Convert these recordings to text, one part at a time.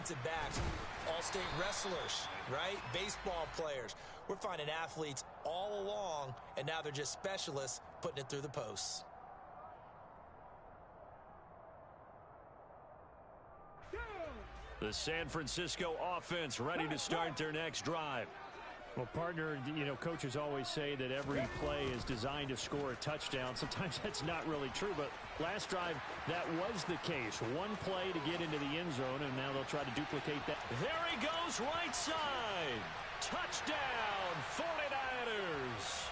defensive backs, all-state wrestlers, right? Baseball players. We're finding athletes all along, and now they're just specialists putting it through the posts. The San Francisco offense ready to start their next drive. Well, partner, coaches always say that every play is designed to score a touchdown. Sometimes that's not really true, but last drive, that was the case. One play to get into the end zone, and now they'll try to duplicate that. There he goes, right side. Touchdown, 49ers.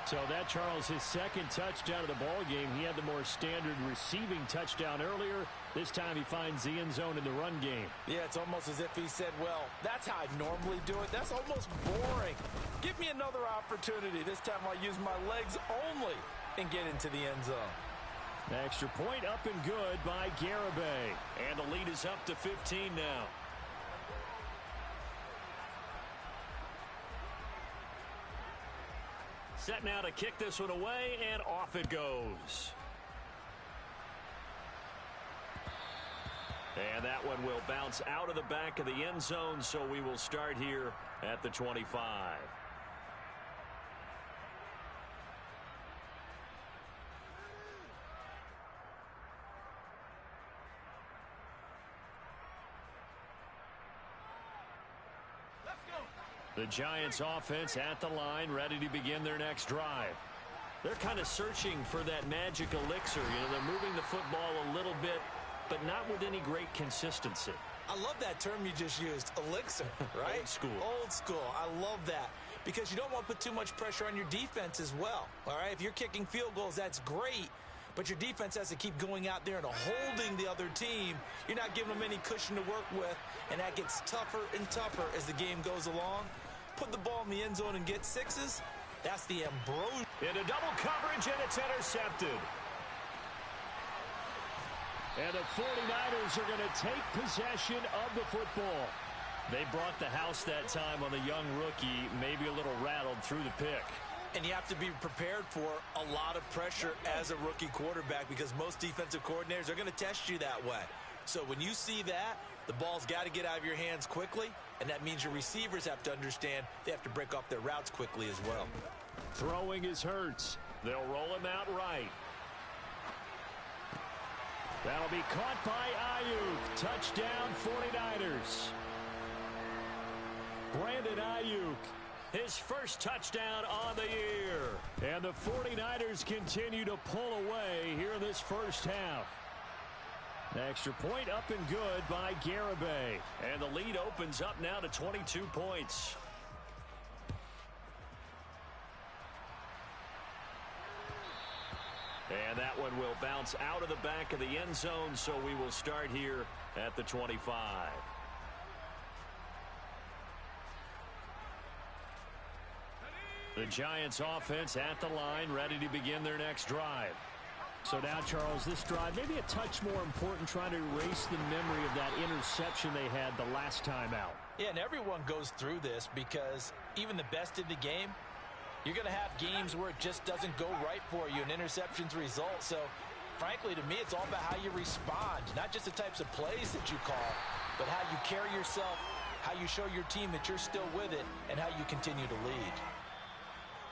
So that, Charles, his second touchdown of the ball game. He had the more standard receiving touchdown earlier. This time he finds the end zone in the run game. Yeah, it's almost as if he said, well, that's how I normally do it. That's almost boring. Give me another opportunity. This time I'll use my legs only and get into the end zone. Extra point up and good by Garibay. And the lead is up to 15 now. Set now to kick this one away, and off it goes. And that one will bounce out of the back of the end zone, so we will start here at the 25. The Giants offense at the line, ready to begin their next drive. They're kind of searching for that magic elixir. They're moving the football a little bit, but not with any great consistency. I love that term you just used, elixir, right? Old school. Old school. I love that because you don't want to put too much pressure on your defense as well, all right? If you're kicking field goals, that's great, but your defense has to keep going out there and holding the other team. You're not giving them any cushion to work with, and that gets tougher and tougher as the game goes along. Put the ball in the end zone and get sixes. That's the ambrosia. Into double coverage, and it's intercepted. And the 49ers are going to take possession of the football. They brought the house that time on the young rookie, maybe a little rattled through the pick. And you have to be prepared for a lot of pressure as a rookie quarterback because most defensive coordinators are going to test you that way. So when you see that, the ball's got to get out of your hands quickly, and that means your receivers have to understand they have to break off their routes quickly as well. Throwing is Hurts. They'll roll him out right. That'll be caught by Ayuk. Touchdown, 49ers. Brandon Ayuk. His first touchdown on the year. And the 49ers continue to pull away here in this first half. Extra point up and good by Garibay. And the lead opens up now to 22 points. And that one will bounce out of the back of the end zone, so we will start here at the 25. The Giants offense at the line, ready to begin their next drive. So now, Charles, this drive maybe a touch more important, trying to erase the memory of that interception they had the last time out. Yeah, and everyone goes through this because even the best in the game, you're going to have games where it just doesn't go right for you, and interceptions result. So, frankly, to me, it's all about how you respond, not just the types of plays that you call, but how you carry yourself, how you show your team that you're still with it, and how you continue to lead.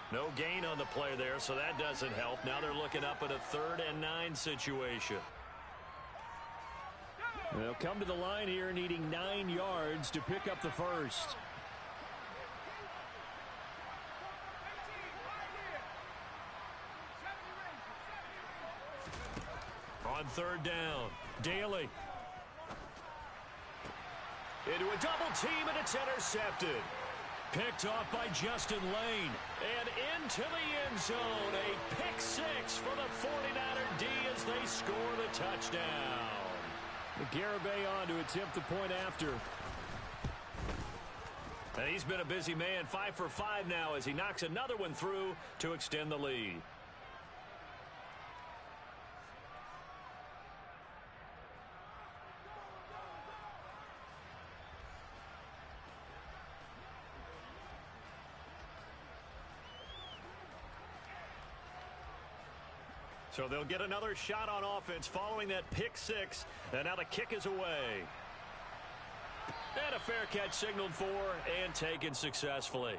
No gain on the play there, so that doesn't help. Now they're looking up at a 3rd and 9 situation. They'll come to the line here needing 9 yards to pick up the first. On 3rd down, Daly. Into a double team, and it's intercepted. Picked off by Justin Lane. And into the end zone. A pick 6 for the 49er D as they score the touchdown. Garibay on to attempt the point after. And he's been a busy man, 5 for 5 now as he knocks another one through to extend the lead. So they'll get another shot on offense following that pick 6, and now the kick is away. fair catch signaled for and taken successfully.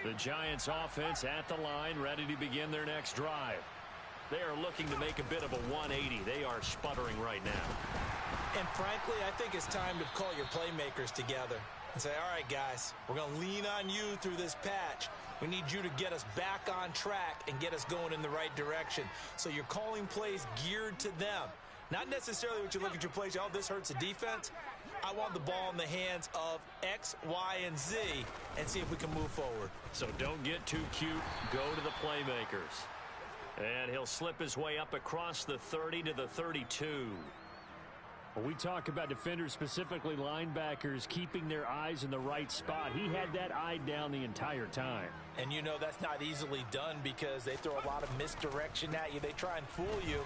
The Giants offense at the line, ready to begin their next drive. They are looking to make a bit of a 180. They are sputtering right now. And frankly, I think it's time to call your playmakers together and say, all right, guys, we're going to lean on you through this patch. We need you to get us back on track and get us going in the right direction. So you're calling plays geared to them. Not necessarily what you look at your plays, oh, this hurts the defense. I want the ball in the hands of X, Y, and Z and see if we can move forward. So don't get too cute. Go to the playmakers. And he'll slip his way up across the 30 to the 32. When we talk about defenders, specifically linebackers, keeping their eyes in the right spot, he had that eye down the entire time. And you know that's not easily done because they throw a lot of misdirection at you. They try and fool you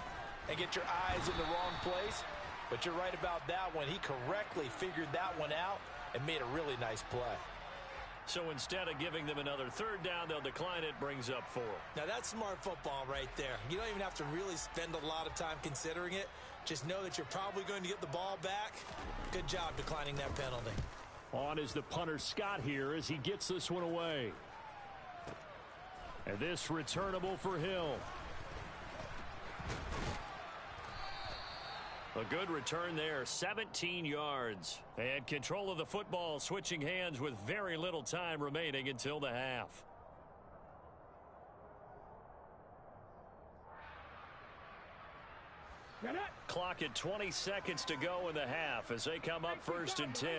and get your eyes in the wrong place. But you're right about that one. He correctly figured that one out and made a really nice play. So instead of giving them another third down, they'll decline it, brings up 4. Now that's smart football right there. You don't even have to really spend a lot of time considering it. Just know that you're probably going to get the ball back. Good job declining that penalty. On is the punter Scott here as he gets this one away. And this returnable for Hill. A good return there, 17 yards. And control of the football, switching hands with very little time remaining until the half. Clock at 20 seconds to go in the half as they come up 1st and 10.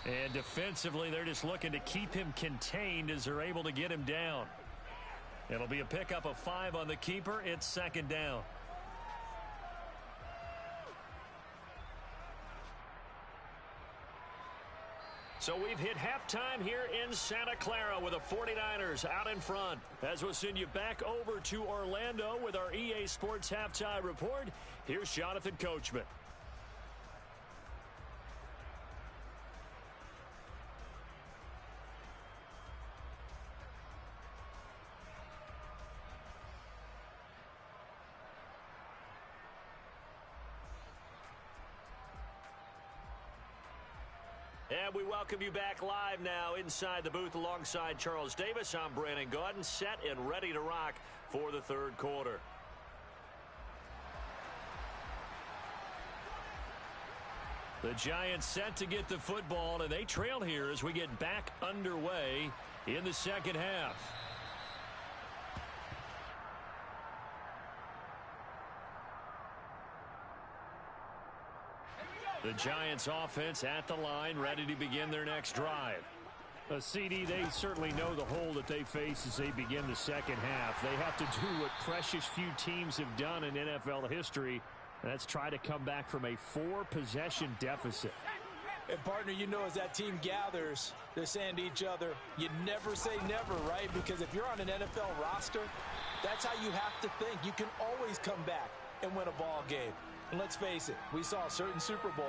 And defensively, they're just looking to keep him contained as they're able to get him down. It'll be a pickup of 5 on the keeper. It's 2nd down. So we've hit halftime here in Santa Clara with the 49ers out in front. As we'll send you back over to Orlando with our EA Sports Halftime Report, here's Jonathan Coachman. And we welcome you back live now inside the booth alongside Charles Davis. I'm Brandon Gaudin, set and ready to rock for the 3rd quarter. The Giants set to get the football, and they trail here as we get back underway in the 2nd half. The Giants offense at the line, ready to begin their next drive. CD, they certainly know the hole that they face as they begin the 2nd half. They have to do what precious few teams have done in NFL history. That's try to come back from a 4-possession deficit. And partner, you know, as that team gathers, they're saying to each other, you never say never, right? Because if you're on an NFL roster, that's how you have to think. You can always come back and win a ball game. And let's face it, we saw a certain Super Bowl,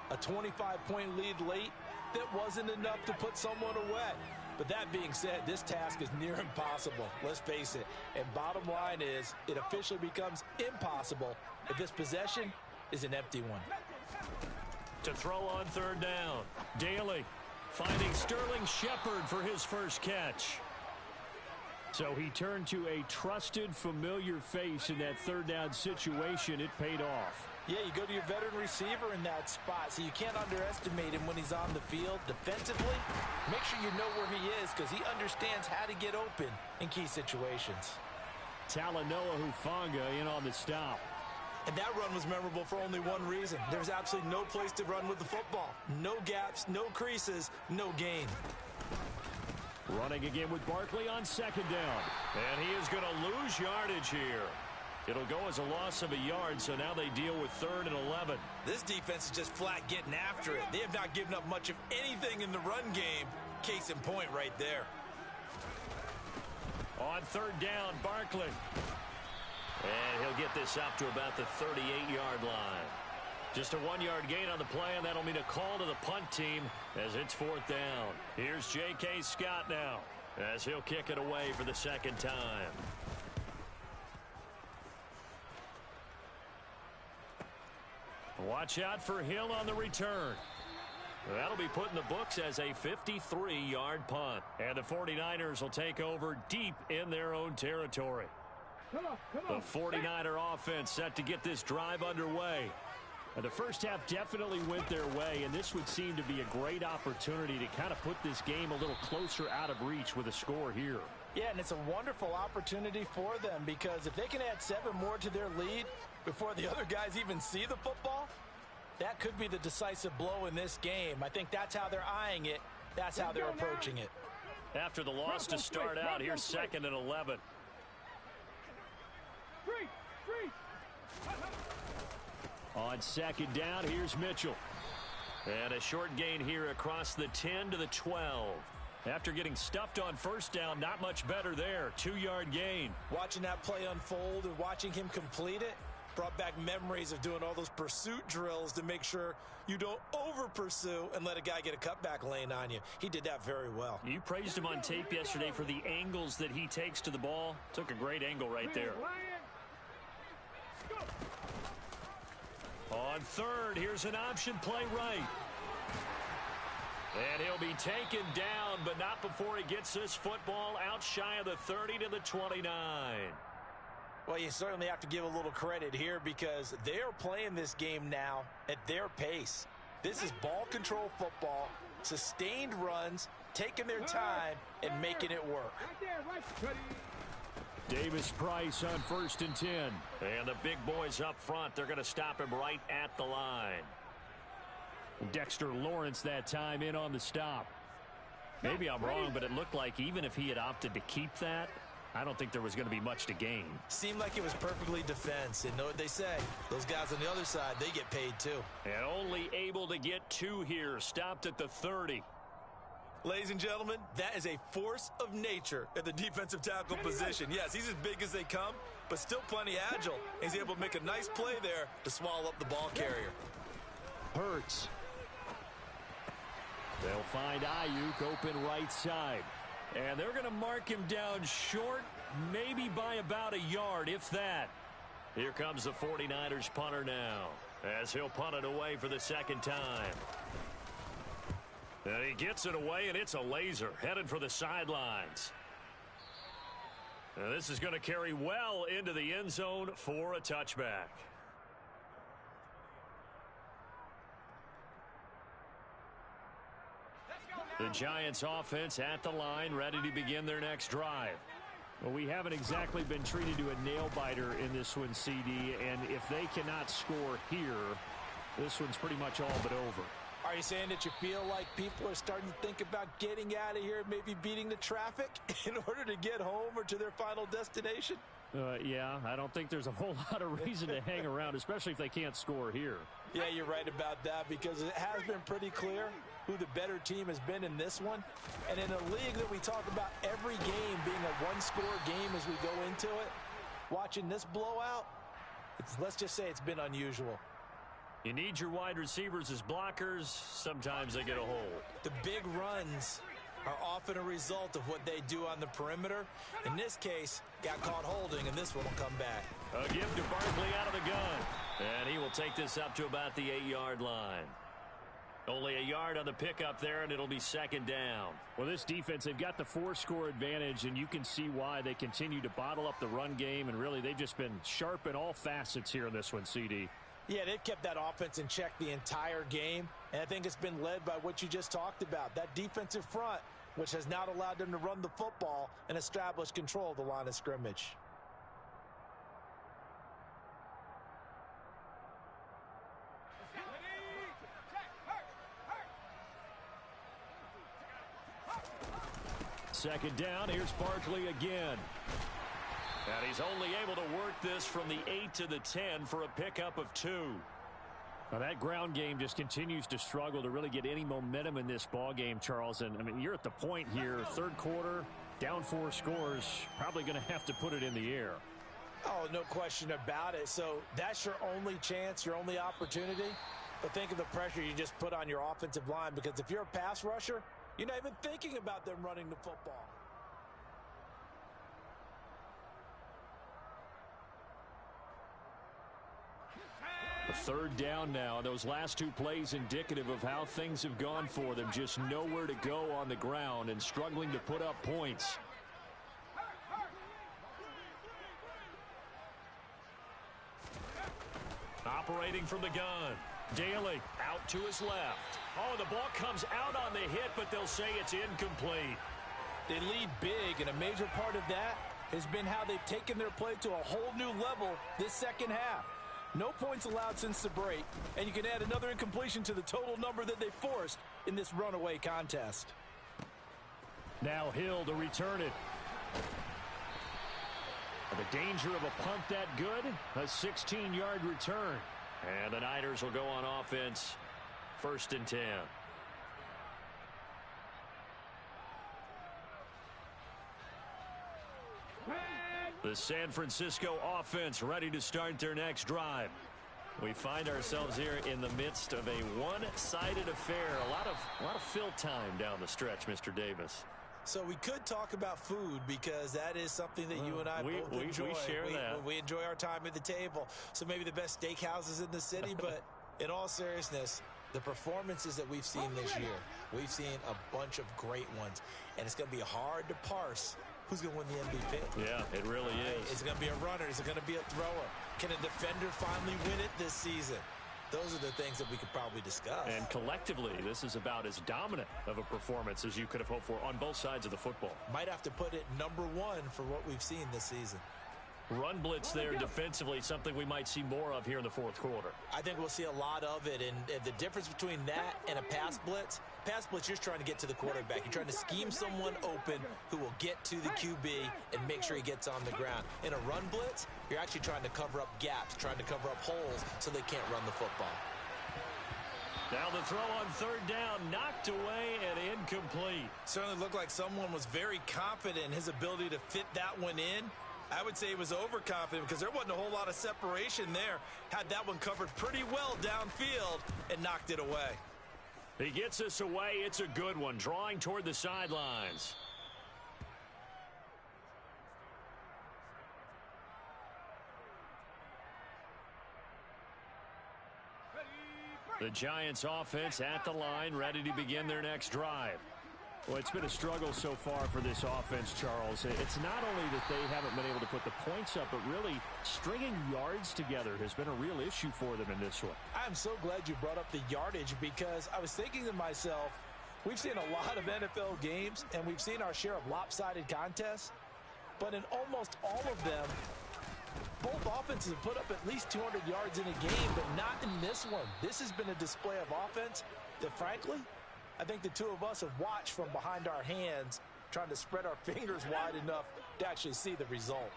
a 25-point lead late that wasn't enough to put someone away. But that being said, this task is near impossible. Let's face it. And bottom line is, it officially becomes impossible if this possession is an empty one. To throw on 3rd down, Daly finding Sterling Shepard for his first catch. So he turned to a trusted, familiar face in that 3rd down situation. It paid off. Yeah, you go to your veteran receiver in that spot, so you can't underestimate him when he's on the field. Defensively, make sure you know where he is because he understands how to get open in key situations. Talanoa Hufanga in on the stop. And that run was memorable for only one reason. There's absolutely no place to run with the football. No gaps, no creases, no gain. Running again with Barkley on 2nd down. And he is going to lose yardage here. It'll go as a loss of a yard, so now they deal with 3rd and 11. This defense is just flat getting after it. They have not given up much of anything in the run game. Case in point right there. On 3rd down, Barkley. And he'll get this up to about the 38-yard line. Just a 1-yard gain on the play, and that'll mean a call to the punt team as it's 4th down. Here's J.K. Scott now as he'll kick it away for the second time. Watch out for Hill on the return. That'll be put in the books as a 53-yard punt. And the 49ers will take over deep in their own territory. The 49er offense set to get this drive underway. The first half definitely went their way, and this would seem to be a great opportunity to kind of put this game a little closer out of reach with a score here. Yeah, and it's a wonderful opportunity for them because if they can add 7 more to their lead before the other guys even see the football, that could be the decisive blow in this game. I think that's how they're eyeing it. That's how they're approaching it. After the loss to start out, here's 2nd and 11. On 2nd down, here's Mitchell. And a short gain here across the 10 to the 12. After getting stuffed on 1st down, not much better there. 2-yard gain. Watching that play unfold and watching him complete it brought back memories of doing all those pursuit drills to make sure you don't over-pursue and let a guy get a cutback lane on you. He did that very well. You praised him on tape yesterday for the angles that he takes to the ball. Took a great angle right there. On 3rd, here's an option play right. And he'll be taken down, but not before he gets this football out shy of the 30 to the 29. Well, you certainly have to give a little credit here because they're playing this game now at their pace. This is ball control football, sustained runs, taking their time, and making it work. Davis Price on 1st and 10. And the big boys up front, they're going to stop him right at the line. Dexter Lawrence that time in on the stop. Maybe I'm wrong, but it looked like even if he had opted to keep that, I don't think there was going to be much to gain. Seemed like it was perfectly defense. And know what they say, those guys on the other side, they get paid too. And only able to get 2 here, stopped at the 30. Ladies and gentlemen, that is a force of nature at the defensive tackle position. Yes, he's as big as they come, but still plenty agile. He's able to make a nice play there to swallow up the ball carrier. Hurts. They'll find Ayuk open right side. And they're going to mark him down short, maybe by about a yard, if that. Here comes the 49ers punter now, as he'll punt it away for the 2nd time. And he gets it away, and it's a laser, headed for the sidelines. And this is going to carry well into the end zone for a touchback. The Giants offense at the line, ready to begin their next drive. Well, we haven't exactly been treated to a nail-biter in this one, CD, and if they cannot score here, this one's pretty much all but over. Are you saying that you feel like people are starting to think about getting out of here, maybe beating the traffic in order to get home or to their final destination? Yeah, I don't think there's a whole lot of reason to hang around, especially if they can't score here. Yeah, you're right about that because it has been pretty clear who the better team has been in this one. And in a league that we talk about every game being a one-score game as we go into it, watching this blowout, let's just say it's been unusual. You need your wide receivers as blockers. Sometimes they get a hold. The big runs are often a result of what they do on the perimeter. In this case, got caught holding, and this one will come back. A give to Barkley out of the gun. And he will take this up to about the 8-yard line. Only a yard on the pickup there, and it'll be 2nd down. Well, this defense, they've got the 4-score advantage, and you can see why they continue to bottle up the run game, and really they've just been sharp in all facets here in this one, CD. Yeah, they've kept that offense in check the entire game, and I think it's been led by what you just talked about, that defensive front, which has not allowed them to run the football and establish control of the line of scrimmage. Second down, here's Barkley again. And he's only able to work this from the 8 to the 10 for a pickup of 2. Now that ground game just continues to struggle to really get any momentum in this ball game, Charles. And I mean, you're at the point here, 3rd quarter, down 4 scores, probably going to have to put it in the air. Oh, no question about it. So that's your only chance, your only opportunity. But think of the pressure you just put on your offensive line, because if you're a pass rusher, you're not even thinking about them running the football. Third down now. Those last two plays indicative of how things have gone for them. Just nowhere to go on the ground and struggling to put up points. Operating from the gun. Daly out to his left. Oh, the ball comes out on the hit, but they'll say it's incomplete. They lead big, and a major part of that has been how they've taken their play to a whole new level this second half. No points allowed since the break, and you can add another incompletion to the total number that they forced in this runaway contest. Now Hill to return it. The danger of a punt that good, a 16-yard return. And the Niners will go on offense, 1st and 10. The San Francisco offense ready to start their next drive. We find ourselves here in the midst of a one-sided affair. A lot of fill time down the stretch, Mr. Davis. So we could talk about food, because that is something that you and I both enjoy. We share that. We enjoy our time at the table. So maybe the best steakhouses in the city, but in all seriousness, the performances that we've seen this year, we've seen a bunch of great ones, and it's going to be hard to parse who's going to win the MVP. Yeah, it really is. Is it going to be a runner? Is it going to be a thrower? Can a defender finally win it this season? Those are the things that we could probably discuss. And collectively, this is about as dominant of a performance as you could have hoped for on both sides of the football. Might have to put it number one for what we've seen this season. Run blitz there defensively, something we might see more of here in the fourth quarter. I think we'll see a lot of it, and the difference between that and a pass blitz, you're trying to get to the quarterback. You're trying to scheme someone open who will get to the QB and make sure he gets on the ground. In a run blitz, you're actually trying to cover up gaps, trying to cover up holes so they can't run the football. Now the throw on 3rd down, knocked away and incomplete. Certainly looked like someone was very confident in his ability to fit that one in. I would say he was overconfident, because there wasn't a whole lot of separation there. Had that one covered pretty well downfield and knocked it away. He gets us away. It's a good one, drawing toward the sidelines. The Giants offense at the line, ready to begin their next drive. Well, it's been a struggle so far for this offense, Charles. It's not only that they haven't been able to put the points up, but really stringing yards together has been a real issue for them in this one. I'm so glad you brought up the yardage, because I was thinking to myself, we've seen a lot of NFL games, and we've seen our share of lopsided contests, but in almost all of them, both offenses have put up at least 200 yards in a game, but not in this one. This has been a display of offense that, frankly, I think the two of us have watched from behind our hands, trying to spread our fingers wide enough to actually see the result.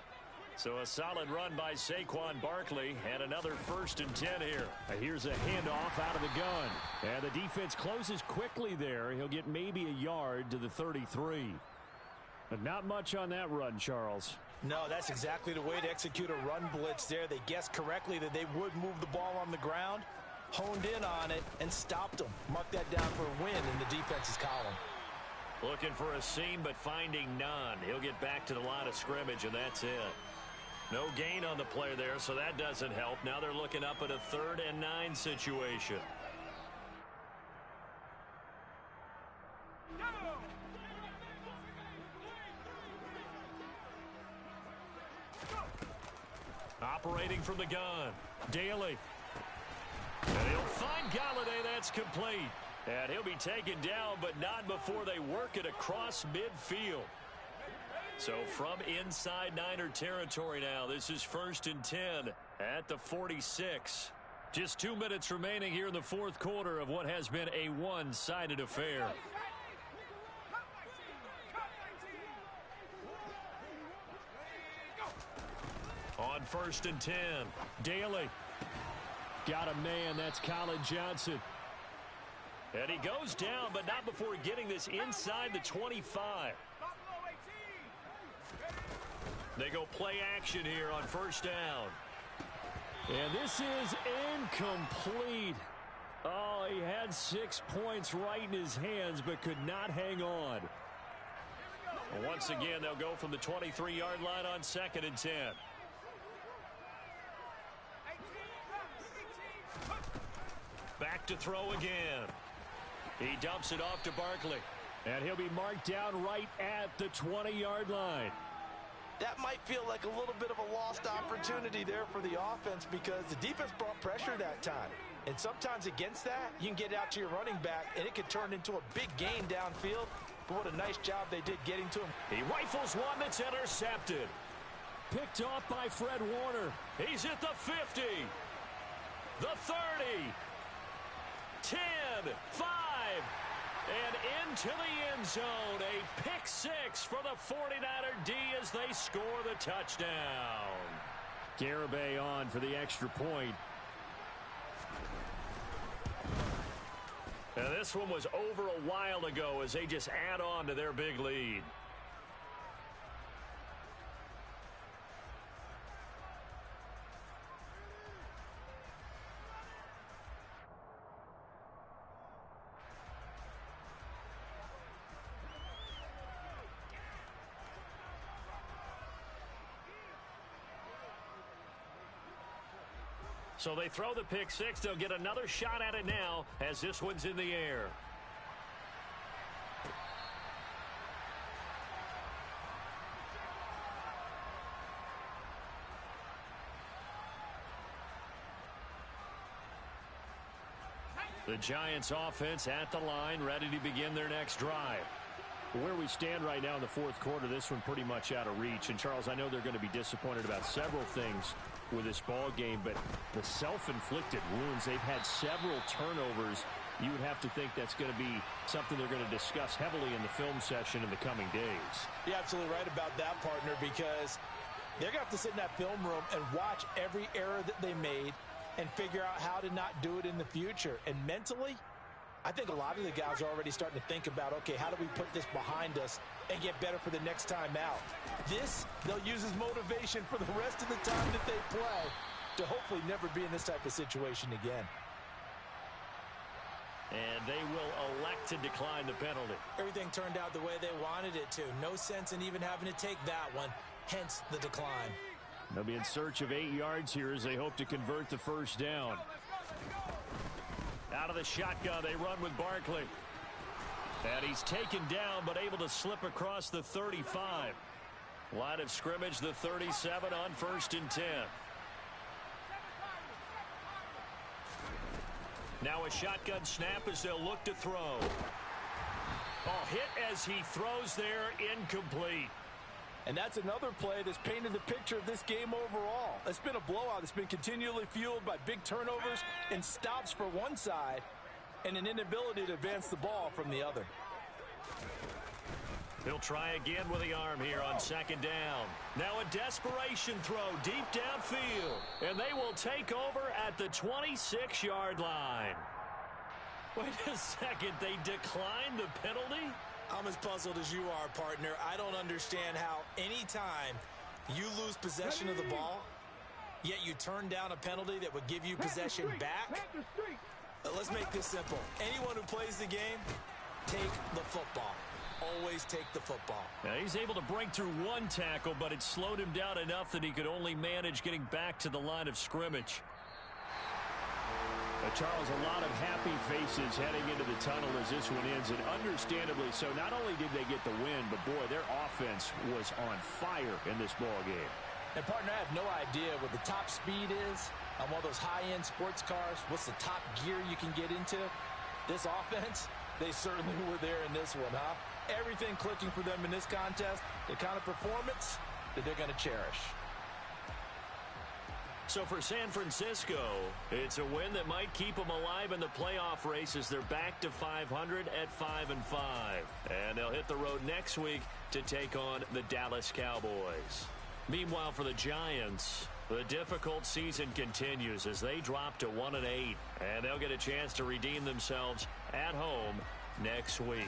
So a solid run by Saquon Barkley, and another 1st and 10 here. Here's a handoff out of the gun. And the defense closes quickly there. He'll get maybe a yard to the 33. But not much on that run, Charles. No, that's exactly the way to execute a run blitz there. They guessed correctly that they would move the ball on the ground, honed in on it, and stopped them. Mark that down for a win in the defense's column. Looking for a seam, but finding none. He'll get back to the line of scrimmage, and that's it. No gain on the play there, so that doesn't help. Now they're looking up at a 3rd and 9 situation. Operating from the gun, Daly. And he'll find Galladay. That's complete. And he'll be taken down, but not before they work it across midfield. So from inside Niner territory now, this is 1st and 10 at the 46. Just 2 minutes remaining here in the fourth quarter of what has been a one-sided affair. On 1st and 10, Daly. Got a man, that's Colin Johnson. And he goes down, but not before getting this inside the 25. They go play action here on first down. And this is incomplete. Oh, he had 6 points right in his hands, but could not hang on. Once again, they'll go from the 23-yard line on 2nd and 10. Back to throw again. He dumps it off to Barkley. And he'll be marked down right at the 20-yard line. That might feel like a little bit of a lost opportunity there for the offense because the defense brought pressure that time. And sometimes against that, you can get out to your running back, and it can turn into a big gain downfield. But what a nice job they did getting to him. He rifles one that's intercepted. Picked off by Fred Warner. He's at the 50. The 30. 10. 5. And into the end zone. A pick six for the 49er D as they score the touchdown. Garibay on for the extra point. Now this one was over a while ago as they just add on to their big lead. So they throw the pick six. They'll get another shot at it now as this one's in the air. The Giants offense at the line, ready to begin their next drive. Where we stand right now in the fourth quarter, this one pretty much out of reach. And, Charles, I know they're going to be disappointed about several things with this ball game, but the self-inflicted wounds, they've had several turnovers. You would have to think that's going to be something they're going to discuss heavily in the film session in the coming days. You're absolutely right about that, partner, because they're going to have to sit in that film room and watch every error that they made and figure out how to not do it in the future. And mentally, I think a lot of the guys are already starting to think about, okay, how do we put this behind us and get better for the next time out? This, they'll use as motivation for the rest of the time that they play to hopefully never be in this type of situation again. And they will elect to decline the penalty. Everything turned out the way they wanted it to. No sense in even having to take that one, hence the decline. They'll be in search of 8 yards here as they hope to convert the first down. Out of the shotgun, they run with Barkley. And he's taken down, but able to slip across the 35. Line of scrimmage, the 37 on 1st and 10. Now a shotgun snap as they'll look to throw. Oh, hit as he throws there, incomplete. And that's another play that's painted the picture of this game overall. It's been a blowout. It's been continually fueled by big turnovers and stops for one side and an inability to advance the ball from the other. He'll try again with the arm here on 2nd down. Now a desperation throw deep downfield. And they will take over at the 26-yard line. Wait a second. They declined the penalty? I'm as puzzled as you are, partner. I don't understand how anytime you lose possession of the ball, yet you turn down a penalty that would give you possession back. Let's make this simple. Anyone who plays the game, take the football. Always take the football. Now he's able to break through one tackle, but it slowed him down enough that he could only manage getting back to the line of scrimmage. Charles, a lot of happy faces heading into the tunnel as this one ends, and understandably so. Not only did they get the win, but, boy, their offense was on fire in this ball game. And, partner, I have no idea what the top speed is on one of those high-end sports cars. What's the top gear you can get into? This offense, they certainly were there in this one, huh? Everything clicking for them in this contest, the kind of performance that they're going to cherish. So for San Francisco, it's a win that might keep them alive in the playoff race as they're back to 500 at 5-5. And they'll hit the road next week to take on the Dallas Cowboys. Meanwhile, for the Giants, the difficult season continues as they drop to 1-8. And they'll get a chance to redeem themselves at home next week.